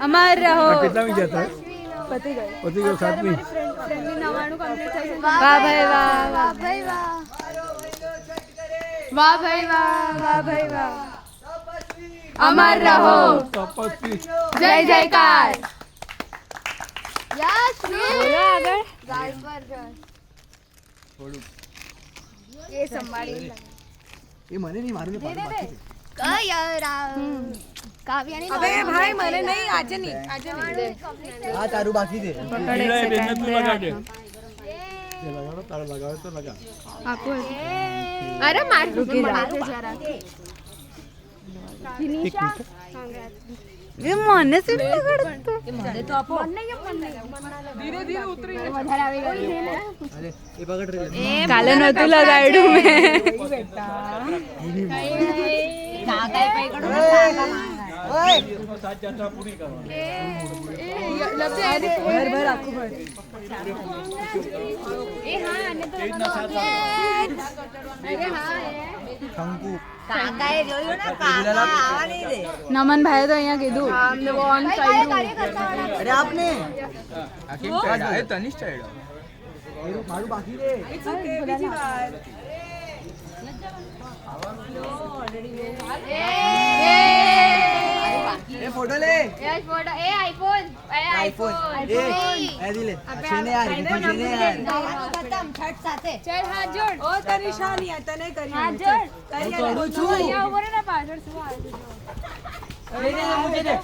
अमर रहो। कितना में जाता है? पति गए। पति को साथ में। फ्रेंडली 99 कंप्लीट થઈ છે। વાહ ભાઈ વાહ, વાહ ભાઈ વાહ, વાહ ભાઈ વાહ, વાહ ભાઈ વાહ। अमर रहो। तपस्वी। जय जयकार। यस बोलो आगे। ये संभाળી ये मने नहीं मारू दे कयरा काव्यानी अबे भाई મને નહીં આજે નહીં हां तारू बाकी दे पकड़ एक सेकंड तू मेरे लगा हाथ दे में। ये लगाओ तारा लगाओ तो लगा आपको अरे मार रुकी जा विनीशा ये મને से नहीं लगड़तो મને તો આપો धीरे धीरे उतरी વધારે આવી ગઈ છે ને अरे ये पकड़ रहे કાલે નતું લગાડ્યું મેં કાકાએ પકડો ओए साथ यात्रा पूरी करवा ભર ભર આખું ભર એ હા અને તો અરે હા शंकु કાકાએ જોયું ને કાકા આવા નહીં દે નમન ભાઈ તો અહીંયા કીધું આમને ઓન કાર્ય કરતા अरे आपने आखिर साइड है तनिष्ठ साइड मारू बाकी दे ये फोटो ले એ ફોટો એ આઈફોન आईफोन ए ए दिले अच्छे ने यार अच्छे ने यार ખતમ છટ સાથે ચાલ હાથ જોડ ઓ તારી શાની આ તને કરી હાથ જોડ करूँ छू અહીંયા ઉભો રે ને પાછળ શું આવે છે मुझे दे